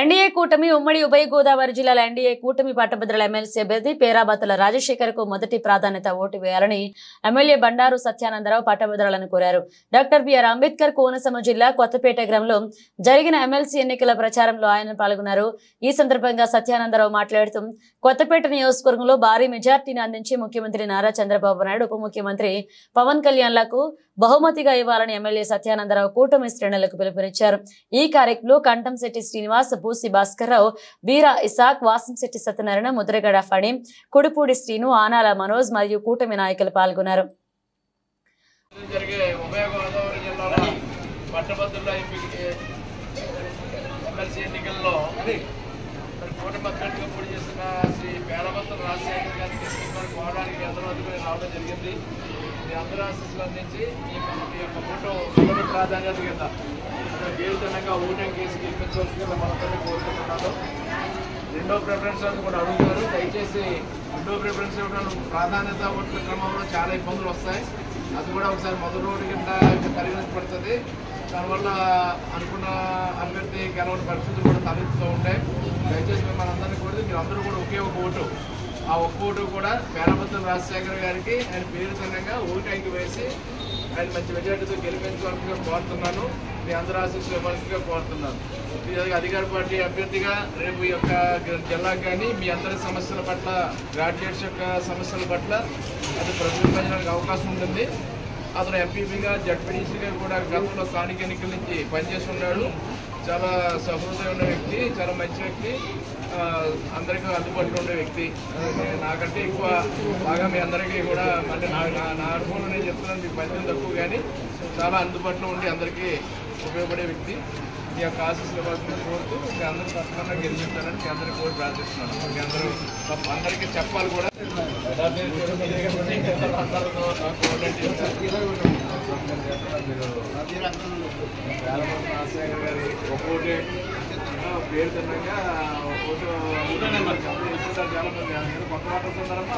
NDA కూటమి ఉమ్మడి ఉభయ గోదావరి జిల్లాల ఎన్డీఏ కూటమి పట్టభద్రుల ఎమ్మెల్సీ అభ్యర్థి పేరాబత్తుల రాజశేఖర్ కు మొదటి ప్రాధాన్యత ఓటు వేయాలని ఎమ్మెల్యే బండారు సత్యానందరావు పట్టభద్రులను కోరారు. డాక్టర్ బిఆర్ అంబేద్కర్ కోనసీమ జిల్లా కొత్తపేట గ్రామంలో జరిగిన ఎమ్మెల్సీ ఎన్నికల ప్రచారంలో ఆయన పాల్గొన్నారు. ఈ సందర్భంగా సత్యానందరావు మాట్లాడుతూ కొత్తపేట నియోజకవర్గంలో భారీ మెజార్టీని అందించి ముఖ్యమంత్రి నారా చంద్రబాబు నాయుడు, ఉప ముఖ్యమంత్రి పవన్ కళ్యాణ్లకు బహుమతిగా ఇవ్వాలని ఎమ్మెల్యే సత్యానందరావు కూటమి శ్రేణులకు పిలుపునిచ్చారు. ఈ కార్యక్రమంలో కంటంశెట్టి శ్రీనివాస్, బూసి భాస్కర్రావు, బీరా ఇసాక్, వాసంశెట్టి సత్యనారాయణ, ముద్రగడ ఫణి, కుడిపూడి శ్రీను, ఆనాల మనోజ్ మరియు కూటమి నాయకులు పాల్గొన్నారు. కూటమి అభ్యర్థిగా పోటీ చేస్తున్న శ్రీ పేరాబత్తుల రాజశేఖర్ గారికి పోవడానికి అందరూ అందుకుని రావడం జరిగింది. మీ అందరూ ఆశీస్సులు అందించి ఈ యొక్క ఓటు మొదటి ప్రాధాన్యత కింద జీవితంగా ఓటింగ్ కేసు గెలిపించవలసిందిగా మనతో కోరుకుంటున్నాను. రెండో ప్రిఫరెన్స్ అని కూడా అడుగుతారు. దయచేసి రెండో ప్రిఫరెన్స్ ఇవ్వడం ప్రాధాన్యత ఓట్ల క్రమంలో చాలా ఇబ్బందులు వస్తాయి. అది కూడా ఒకసారి మొదటి ఓటు కింద పరిగణించబడుతుంది. దానివల్ల అనుకున్న అభ్యర్థి గెలవని పరిస్థితులు కూడా తలెత్తుతూ ఉంటాయి. దయచేసి మిమ్మల్ని అందరినీ కోరితే మీరు అందరూ కూడా ఒకే ఒక ఓటు, ఆ ఒక్క ఓటు కూడా పేరాబత్తుల రాజశేఖర్ గారికి ఆయన పేరు చిహ్నంగా ఓటు వేసి ఆయన మంచి మెజార్టీతో గెలిపించవలసిందిగా కోరుతున్నాను. మీ అందరూ ఆశీస్సులు ఇవ్వాల్సిందిగా కోరుతున్నాను. అధికార పార్టీ అభ్యర్థిగా రేపు ఈ యొక్క జిల్లాకు కానీ మీ అందరి సమస్యల పట్ల, గ్రాడ్యుయేట్స్ యొక్క సమస్యల పట్ల అది ప్రతిబింబించడానికి అవకాశం ఉంటుంది. అతను ఎంపీపీగా, జడ్పీటీసీగా కూడా గతంలో స్థానిక ఎన్నికల నుంచి పనిచేసి ఉన్నాడు. చాలా సహృదయ ఉన్న వ్యక్తి, చాలా మంచి వ్యక్తి, అందరికీ అందుబాటులో ఉండే వ్యక్తి. నాకంటే ఎక్కువ బాగా మీ అందరికీ కూడా అంటే నా అనుభవంలో నేను చెప్తున్నాను, మీకు పరిచయం తక్కువ కానీ చాలా అందుబాటులో ఉండి అందరికీ ఉపయోగపడే వ్యక్తి. మీ యొక్క ఆశీస్సులు ఇవ్వాల్సింది కోరుతూ మీ అందరూ తప్పకుండా గెలిపిస్తారని మీ అందరికీ కోరి ప్రార్థిస్తున్నాను. మీ అందరికీ చెప్పాలి కూడా. రాజశేఖర్ గారి ఒక్కోటి పేరు తిన్నాక ఓటు చాలా మంది కొత్త వాటర్ సందర్భంగా